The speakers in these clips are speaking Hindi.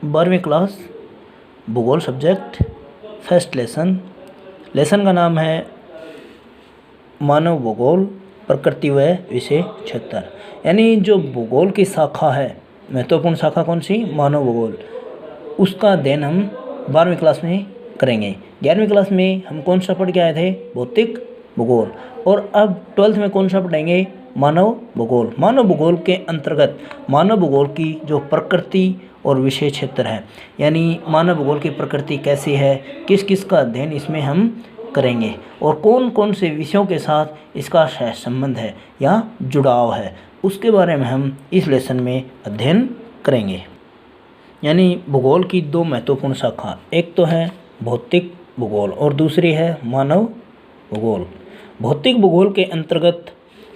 12वीं क्लास भूगोल सब्जेक्ट फर्स्ट लेसन का नाम है मानव भूगोल प्रकृति व विषय क्षेत्र। यानी जो भूगोल की शाखा है, महत्वपूर्ण शाखा कौन सी, मानव भूगोल, उसका अध्ययन हम 12वीं क्लास में करेंगे। 11वीं क्लास में हम कौन सा पढ़ के आए थे, भौतिक भूगोल, और अब 12th में कौन सा पढ़ेंगे, मानव भूगोल। मानव भूगोल के अंतर्गत मानव भूगोल की जो प्रकृति और विषय क्षेत्र है, यानी मानव भूगोल की प्रकृति कैसी है, किस किस का अध्ययन इसमें हम करेंगे और कौन कौन से विषयों के साथ इसका संबंध है या जुड़ाव है, उसके बारे में हम इस लेसन में अध्ययन करेंगे। यानी भूगोल की दो महत्वपूर्ण शाखा, एक तो है भौतिक भूगोल और दूसरी है मानव भूगोल। भौतिक भूगोल के अंतर्गत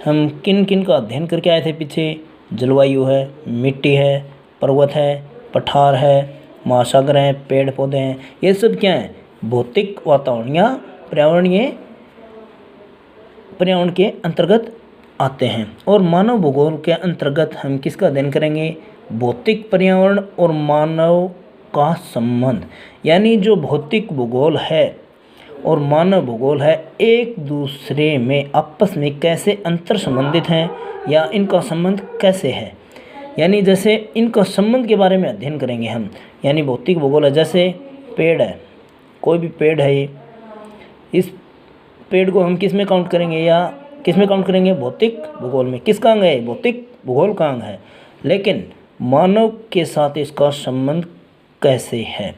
हम किन किन का अध्ययन करके आए थे पीछे, जलवायु है, मिट्टी है, पर्वत है, पठार है, महासागर हैं, पेड़ पौधे हैं, ये सब क्या है, भौतिक वातावरण या पर्यावरण के अंतर्गत आते हैं। और मानव भूगोल के अंतर्गत हम किसका अध्ययन करेंगे, भौतिक पर्यावरण और मानव का संबंध। यानी जो भौतिक भूगोल है और मानव भूगोल है, एक दूसरे में आपस में कैसे अंतर संबंधित हैं या इनका संबंध कैसे है, यानी जैसे इनका संबंध के बारे में अध्ययन करेंगे हम। यानी भौतिक भूगोल है, जैसे पेड़ है, कोई भी पेड़ है, ये इस पेड़ को हम किस में काउंट करेंगे या किस में काउंट करेंगे, भौतिक भूगोल में। किसका अंग है, भौतिक भूगोल का अंग है। लेकिन मानव के साथ इसका संबंध कैसे है,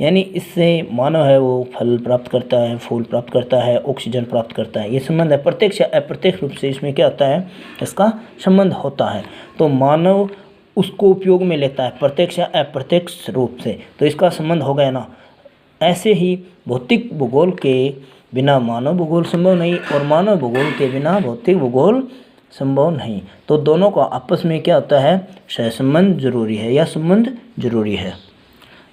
यानी इससे मानव है वो फल प्राप्त करता है, फूल प्राप्त करता है, ऑक्सीजन प्राप्त करता है, ये संबंध है। प्रत्यक्ष या अप्रत्यक्ष रूप से इसमें क्या होता है, इसका संबंध होता है। तो मानव उसको उपयोग में लेता है प्रत्यक्ष या अप्रत्यक्ष रूप से, तो इसका संबंध हो गया ना। ऐसे ही भौतिक भूगोल के बिना मानव भूगोल संभव नहीं और मानव भूगोल के बिना भौतिक भूगोल संभव नहीं। तो दोनों का आपस में क्या होता है, सहसंबंध जरूरी है या संबंध जरूरी है।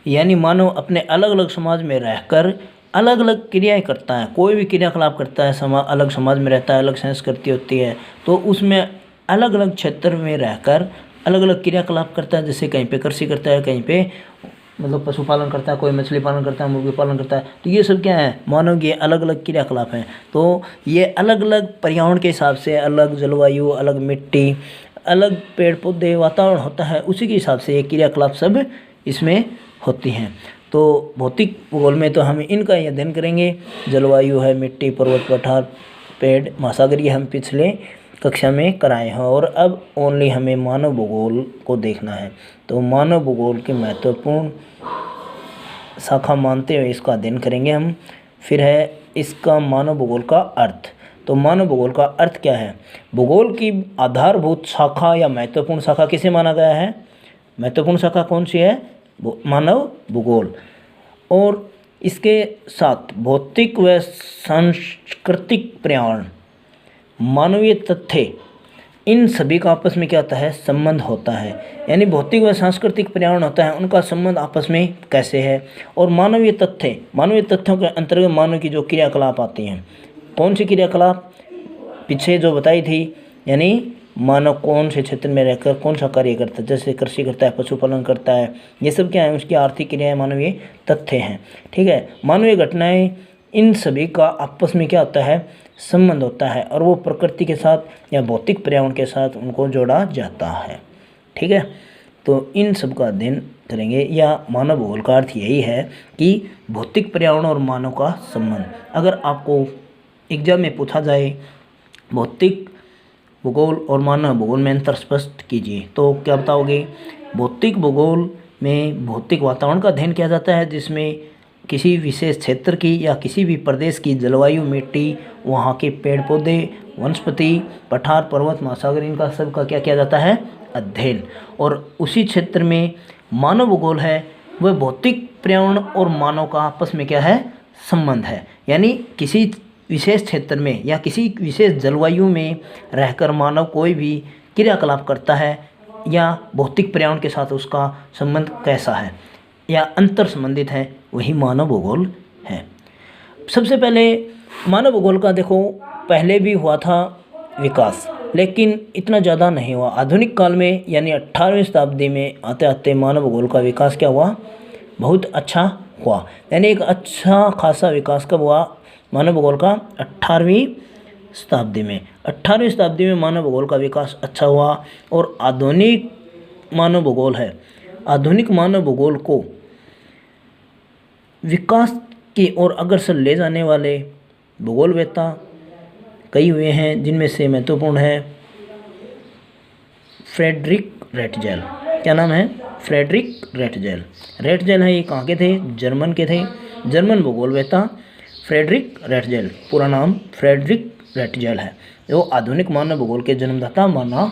यानी मानव अपने अलग अलग समाज में रहकर अलग अलग क्रियाएं करता है, कोई भी क्रियाकलाप करता है, अलग समाज में रहता है, अलग संस्कृति होती है, तो उसमें अलग अलग क्षेत्र में रहकर अलग अलग क्रियाकलाप करता है। जैसे कहीं पे कृषि करता है, कहीं पे मतलब पशुपालन करता है, कोई मछली पालन करता है, मुर्गी पालन करता है। तो ये सब क्या है, मानव के अलग अलग क्रियाकलाप हैं। तो ये अलग अलग पर्यावरण के हिसाब से अलग जलवायु, अलग मिट्टी, अलग पेड़ पौधे, वातावरण होता है, उसी के हिसाब से ये क्रियाकलाप सब इसमें होती हैं। तो भौतिक भूगोल में तो हम इनका ही अध्ययन करेंगे, जलवायु है, मिट्टी, पर्वत, पठार, पेड़, महासागर, ये हम पिछले कक्षा में कराए हैं। और अब ओनली हमें मानव भूगोल को देखना है। तो मानव भूगोल की महत्वपूर्ण शाखा मानते हुए इसका अध्ययन करेंगे हम। फिर है इसका मानव भूगोल का अर्थ। तो मानव भूगोल का अर्थ क्या है, भूगोल की आधारभूत शाखा या महत्वपूर्ण शाखा किसे माना गया है, महत्वपूर्ण शाखा कौन सी है, मानव भूगोल। और इसके साथ भौतिक व सांस्कृतिक पर्यावरण, मानवीय तथ्य, इन सभी का आपस में क्या होता है, संबंध होता है। यानी भौतिक व सांस्कृतिक पर्यावरण होता है, उनका संबंध आपस में कैसे है। और मानवीय तथ्य, मानवीय तथ्यों के अंतर्गत मानव की जो क्रियाकलाप आती हैं, कौन सी क्रियाकलाप पीछे जो बताई थी, यानी मानव कौन से क्षेत्र में रहकर कौन सा कार्य करता है, जैसे कृषि करता है, पशुपालन करता है, ये सब क्या है, उसकी आर्थिक क्रियाएं मानवीय तथ्य हैं। ठीक है, मानवीय घटनाएं, इन सभी का आपस में क्या होता है, संबंध होता है और वो प्रकृति के साथ या भौतिक पर्यावरण के साथ उनको जोड़ा जाता है। ठीक है, तो इन सब का अध्ययन करेंगे। या मानव भूगोल का अर्थ यही है कि भौतिक पर्यावरण और मानव का संबंध। अगर आपको एग्जाम में पूछा जाए भौतिक भूगोल और मानव भूगोल में अंतर स्पष्ट कीजिए, तो क्या बताओगे, भौतिक भूगोल में भौतिक वातावरण का अध्ययन किया जाता है, जिसमें किसी विशेष क्षेत्र की या किसी भी प्रदेश की जलवायु, मिट्टी, वहाँ के पेड़ पौधे, वनस्पति, पठार, पर्वत, महासागर, इनका सब का क्या किया जाता है, अध्ययन। और उसी क्षेत्र में मानव भूगोल है, वह भौतिक पर्यावरण और मानव का आपस में क्या है, संबंध है। यानी किसी विशेष क्षेत्र में या किसी विशेष जलवायु में रहकर मानव कोई भी क्रियाकलाप करता है या भौतिक पर्यावरण के साथ उसका संबंध कैसा है या अंतर संबंधित है, वही मानव भूगोल है। सबसे पहले मानव भूगोल का देखो, पहले भी हुआ था विकास, लेकिन इतना ज़्यादा नहीं हुआ। आधुनिक काल में यानी 18वीं शताब्दी में आते आते मानव भूगोल का विकास क्या हुआ, बहुत अच्छा हुआ। यानी एक अच्छा खासा विकास कब हुआ मानव भूगोल का, 18वीं शताब्दी में। 18वीं शताब्दी में मानव भूगोल का विकास अच्छा हुआ। और आधुनिक मानव भूगोल है, आधुनिक मानव भूगोल को विकास की ओर अग्रसर ले जाने वाले भूगोलवेत्ता कई हुए हैं, जिनमें से महत्वपूर्ण है फ्रेडरिक रेटजेल। क्या नाम है, फ्रेडरिक रेटजेल। रेटजेल है, ये कहाँ के थे, जर्मन के थे, जर्मन भूगोलवेत्ता फ्रेडरिक रेटजेल, पूरा नाम फ्रेडरिक रेटजेल है, जो आधुनिक मानव भूगोल के जन्मदाता माना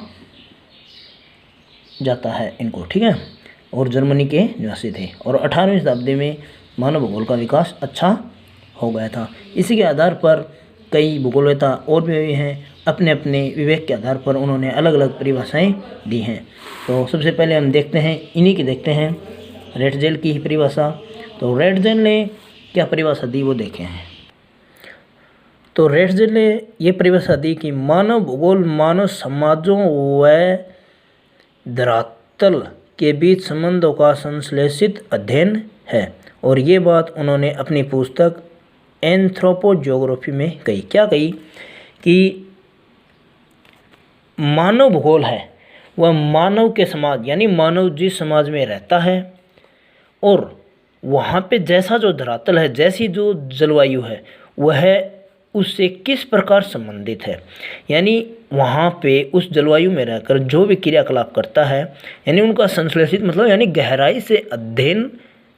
जाता है इनको, ठीक है। और जर्मनी के निवासी थे। और 18वीं शताब्दी में मानव भूगोल का विकास अच्छा हो गया था। इसी के आधार पर कई भूगोलवेत्ता और भी हुए हैं, अपने अपने विवेक के आधार पर उन्होंने अलग अलग परिभाषाएं दी हैं। तो सबसे पहले हम देखते हैं, इन्हीं की देखते हैं, रेटजेल की ही परिभाषा। तो रेटजेल ने क्या परिभाषा दी वो देखें हैं। तो रेटजेल ने ये परिभाषा दी कि मानव भूगोल मानव समाजों व धरातल के बीच संबंधों का संश्लेषित अध्ययन है। और ये बात उन्होंने अपनी पुस्तक एंथ्रोपोज्योग्राफी में कही। क्या कही कि मानव भूगोल है वह मानव के समाज यानी मानव जिस समाज में रहता है और वहाँ पे जैसा जो धरातल है, जैसी जो जलवायु है, वह उससे किस प्रकार संबंधित है। यानी वहाँ पे उस जलवायु में रहकर जो भी क्रियाकलाप करता है, यानी उनका संश्लेषित मतलब यानी गहराई से अध्ययन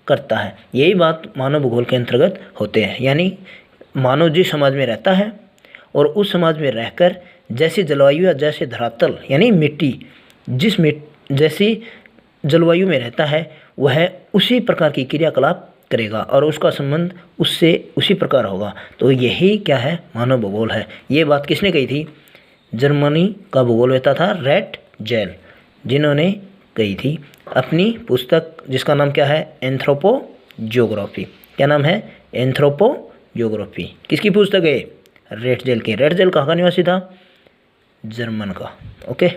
करता है। यही बात मानव भूगोल के अंतर्गत होते हैं। यानी मानव जिस समाज में रहता है और उस समाज में रहकर जैसी जलवायु या जैसे धरातल यानी मिट्टी जैसी जलवायु में रहता है, वह उसी प्रकार की क्रियाकलाप करेगा और उसका संबंध उससे उसी प्रकार होगा। तो यही क्या है, मानव भूगोल है। ये बात किसने कही थी, जर्मनी का भूगोलवेत्ता था रेटजेल, जिन्होंने कही थी अपनी पुस्तक जिसका नाम क्या है, एंथ्रोपोज्योग्राफी। क्या नाम है, एंथ्रोपोज्योग्राफी। किसकी पुस्तक है, रेटजेल की। रेटजेल कहाँ का निवासी था, जर्मन का। ओके।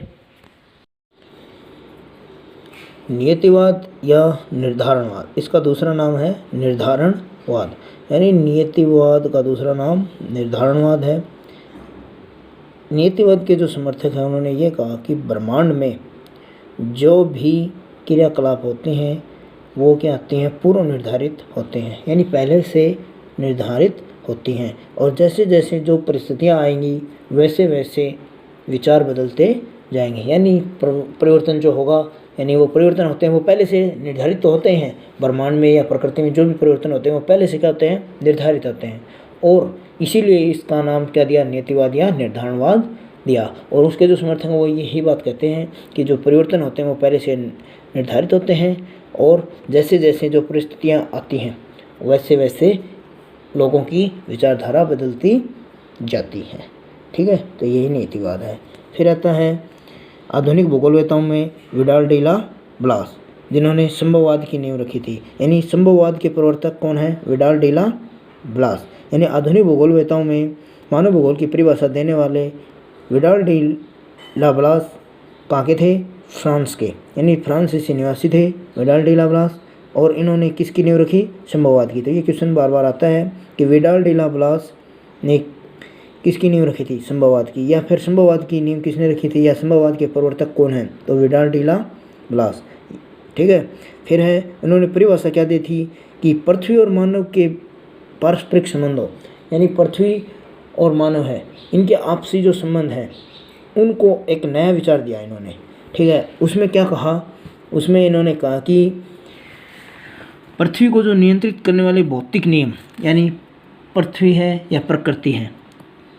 नियतिवाद या निर्धारणवाद, इसका दूसरा नाम है निर्धारणवाद। यानी नियतिवाद का दूसरा नाम निर्धारणवाद है। नियतिवाद के जो समर्थक हैं उन्होंने ये कहा कि ब्रह्मांड में जो भी क्रियाकलाप होते हैं वो क्या होते हैं, पूर्व निर्धारित होते हैं, यानी पहले से निर्धारित होती हैं। और जैसे जैसे जो परिस्थितियाँ आएंगी वैसे वैसे विचार बदलते जाएंगे। यानी परिवर्तन जो होगा, यानी वो परिवर्तन होते हैं वो पहले से निर्धारित तो होते हैं। ब्रह्मांड में या प्रकृति में जो भी परिवर्तन होते हैं वो पहले से क्या होते हैं, निर्धारित होते हैं। और इसीलिए इसका नाम क्या दिया, नियतिवाद या निर्धारणवाद दिया। और उसके जो समर्थक हैं वो यही बात कहते हैं कि जो परिवर्तन होते हैं वो पहले से निर्धारित होते हैं और जैसे जैसे जो परिस्थितियाँ आती हैं वैसे वैसे लोगों की विचारधारा बदलती जाती है। ठीक है, तो यही नीतिवाद है। फिर आता है आधुनिक भूगोलवेत्ताओं में विडाल डिला ब्लास, जिन्होंने संभववाद की नींव रखी थी। यानी संभववाद के प्रवर्तक कौन है, विडाल डिला ब्लास। यानी आधुनिक भूगोलवेत्ताओं में मानव भूगोल की परिभाषा देने वाले विडाल डिला ब्लास कहाँ के थे, फ्रांस के, यानी फ्रांसीसी निवासी थे विडाल डिला ब्लास। और इन्होंने किसकी नींव रखी, संभववाद की। तो ये क्वेश्चन बार बार आता है कि विडाल डिला ब्लास ने किसकी नींव रखी थी, संभववाद की, या फिर संभववाद की नींव किसने रखी थी, या संभववाद के प्रवर्तक कौन हैं, तो विडाल डिला ब्लास। ठीक है। फिर है उन्होंने परिभाषा क्या दी थी कि पृथ्वी और मानव के पारस्परिक संबंधों, यानी पृथ्वी और मानव है इनके आपसी जो संबंध हैं उनको एक नया विचार दिया इन्होंने। ठीक है, उसमें क्या कहा, उसमें इन्होंने कहा कि पृथ्वी को जो नियंत्रित करने वाले भौतिक नियम, यानी पृथ्वी है या प्रकृति है,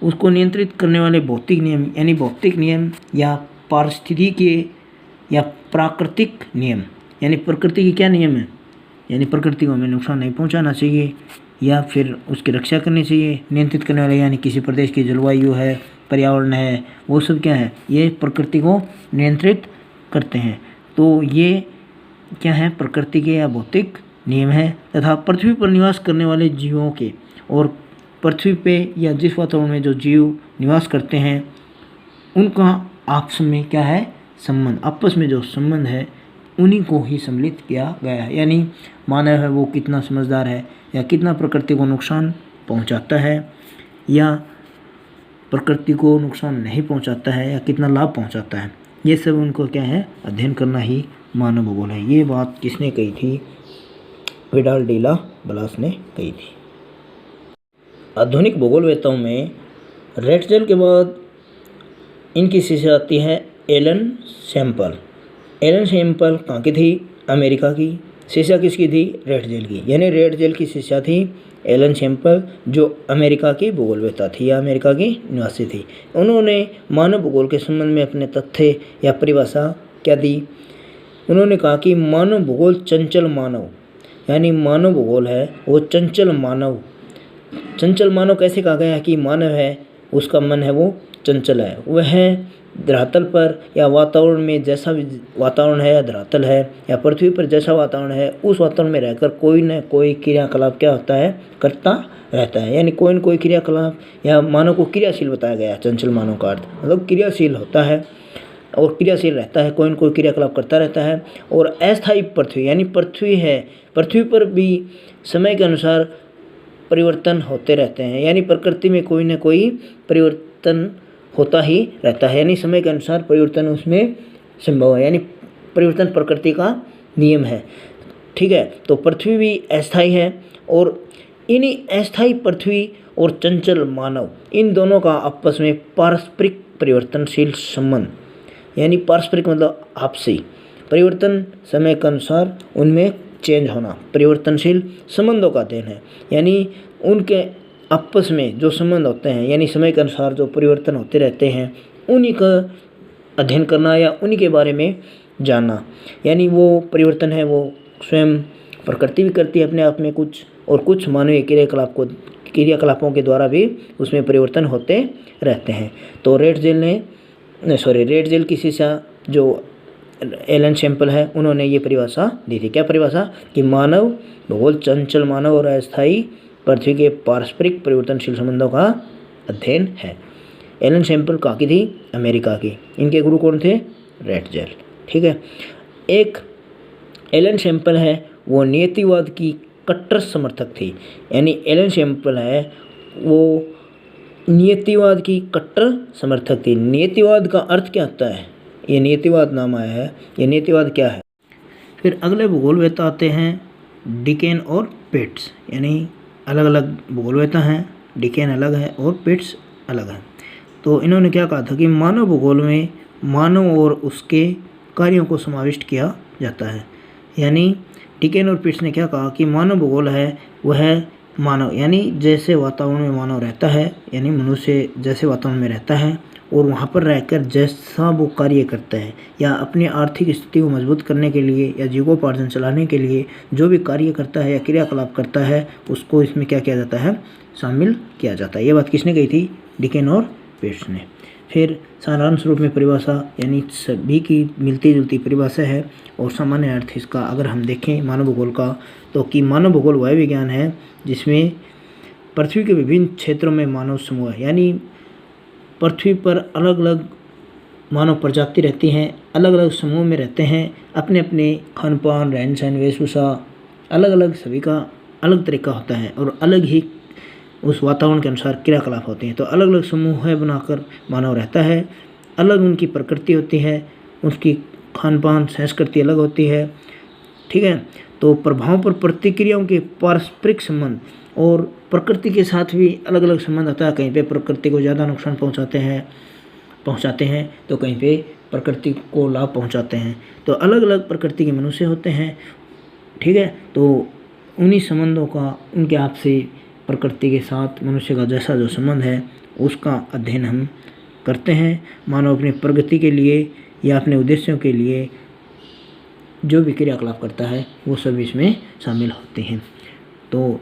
उसको नियंत्रित करने वाले भौतिक नियम, यानी भौतिक नियम या पारिस्थितिकीय या प्राकृतिक नियम, यानी प्रकृति के क्या नियम है, यानी प्रकृति को हमें नुकसान नहीं पहुंचाना चाहिए या फिर उसकी रक्षा करनी चाहिए। नियंत्रित करने वाले यानी किसी प्रदेश की जलवायु है, पर्यावरण है, वो सब क्या है, ये प्रकृति को नियंत्रित करते हैं। तो ये क्या है, प्रकृति के या भौतिक नियम है। तथा पृथ्वी पर निवास करने वाले जीवों के और पृथ्वी पे या जिस वातावरण में जो जीव निवास करते हैं उनका आपस में क्या है संबंध, आपस में जो संबंध है उन्हीं को ही सम्मिलित किया गया है। यानी मानव है वो कितना समझदार है, या कितना प्रकृति को नुकसान पहुंचाता है, या प्रकृति को नुकसान नहीं पहुंचाता है, या कितना लाभ पहुंचाता है, ये सब उनको क्या है अध्ययन करना ही मानव भूगोल है। ये बात किसने कही थी? विडाल डीला ब्लास ने कही थी। आधुनिक भूगोलवेत्ताओं में रेटजेल के बाद इनकी शिष्या आती है एलन सैम्पल। एलन सैम्पल कहाँ की थी? अमेरिका की। शिष्या किसकी थी? रेटजेल की। यानी रेटजेल की शिष्या थी एलन सैम्पल, जो अमेरिका की भूगोलवेत्ता थी या अमेरिका की निवासी थी। उन्होंने मानव भूगोल के संबंध में अपने तथ्य या परिभाषा क्या दी? उन्होंने कहा कि मानव भूगोल चंचल मानव, यानी मानव भूगोल है वो चंचल मानव। चंचल मानव कैसे कहा गया है? कि मानव है उसका मन है वो चंचल है, वह धरातल पर या वातावरण में जैसा भी वातावरण है या धरातल है या पृथ्वी पर जैसा वातावरण है उस वातावरण में रहकर कोई न कोई क्रियाकलाप क्या होता है करता रहता है। यानी कोई न कोई क्रियाकलाप, या मानव को क्रियाशील बताया गया है। चंचल मानव का अर्थ मतलब क्रियाशील होता है और क्रियाशील रहता है, कोई न कोई क्रियाकलाप करता रहता है। और अस्थायी पृथ्वी, यानी पृथ्वी है, पृथ्वी पर भी समय के अनुसार परिवर्तन होते रहते हैं। यानी प्रकृति में कोई न कोई परिवर्तन होता ही रहता है, यानी समय के अनुसार परिवर्तन उसमें संभव है, यानी परिवर्तन प्रकृति का नियम है। ठीक है, तो पृथ्वी भी अस्थायी है, और इन्हीं अस्थायी पृथ्वी और चंचल मानव, इन दोनों का आपस में पारस्परिक परिवर्तनशील संबंध, यानी पारस्परिक मतलब आपसी परिवर्तन, समय के अनुसार उनमें चेंज होना, परिवर्तनशील संबंधों का अध्ययन है। यानी उनके आपस में जो संबंध होते हैं, यानी समय के अनुसार जो परिवर्तन होते रहते हैं, उन्हीं का अध्ययन करना या उन्हीं के बारे में जानना। यानी वो परिवर्तन है वो स्वयं प्रकृति भी करती है अपने आप में कुछ, और कुछ मानवीय क्रियाकलापों के द्वारा भी उसमें परिवर्तन होते रहते हैं। तो रेटजेल की शिष्या जो एलन सैम्पल है, उन्होंने ये परिभाषा दी थी। क्या परिभाषा? कि मानव भूगोल चंचल मानव और अस्थायी पृथ्वी के पारस्परिक परिवर्तनशील संबंधों का अध्ययन है। एलन सैम्पल कहाँ की थी? अमेरिका की। इनके गुरु कौन थे? रेटजेल। ठीक है, एक एलन सैम्पल है वो नियतिवाद की कट्टर समर्थक थी। यानी एलन सैम्पल है वो नियतिवाद की कट्टर समर्थक थी। नियतिवाद का अर्थ क्या होता है? ये नियतिवाद नाम आया है, ये नियतिवाद क्या है? फिर अगले भूगोलवेत्ता आते हैं डिकेन और पिट्स। यानी अलग अलग भूगोलवेत्ता हैं, डिकेन अलग है और पिट्स अलग है। तो इन्होंने क्या कहा था कि मानव भूगोल में मानव और उसके कार्यों को समाविष्ट किया जाता है। यानी डिकेन और पिट्स ने क्या कहा कि मानव भूगोल है वह मानव, यानी जैसे वातावरण में मानव रहता है, यानी मनुष्य जैसे वातावरण में रहता है और वहाँ पर रहकर जैसा वो कार्य करता है, या अपनी आर्थिक स्थिति को मजबूत करने के लिए या जीविकोपार्जन चलाने के लिए जो भी कार्य करता है या क्रियाकलाप करता है, उसको इसमें क्या किया जाता है? शामिल किया जाता है। ये बात किसने कही थी? डिकेन और पिट्स ने। फिर सारांश रूप में परिभाषा, यानी सभी की मिलती जुलती परिभाषा है और सामान्य अर्थ इसका अगर हम देखें मानव भूगोल का, तो कि मानव भूगोल वह विज्ञान है जिसमें पृथ्वी के विभिन्न क्षेत्रों में मानव समूह है। यानी पृथ्वी पर अलग अलग मानव प्रजाति रहती हैं, अलग अलग समूह में रहते हैं, अपने अपने खान पान, रहन सहन, वेशभूषा अलग अलग, सभी का अलग तरीका होता है और अलग ही उस वातावरण के अनुसार क्रियाकलाप होते हैं। तो अलग अलग समूह बनाकर मानव रहता है, अलग उनकी प्रकृति होती है, उसकी खान पान संस्कृति अलग होती है। ठीक है, तो प्रभाव पर प्रतिक्रियाओं के पारस्परिक संबंध और प्रकृति के साथ भी अलग अलग संबंध होता है। कहीं पे प्रकृति को ज़्यादा नुकसान पहुंचाते हैं तो कहीं पे प्रकृति को लाभ पहुंचाते हैं। तो अलग अलग प्रकृति के मनुष्य होते हैं। ठीक है, तो उन्हीं संबंधों का, उनके आपसे प्रकृति के साथ मनुष्य का जैसा जो संबंध है उसका अध्ययन हम करते हैं। मानव अपनी प्रगति के लिए या अपने उद्देश्यों के लिए जो भी क्रियाकलाप करता है वो सब इसमें शामिल होते हैं। तो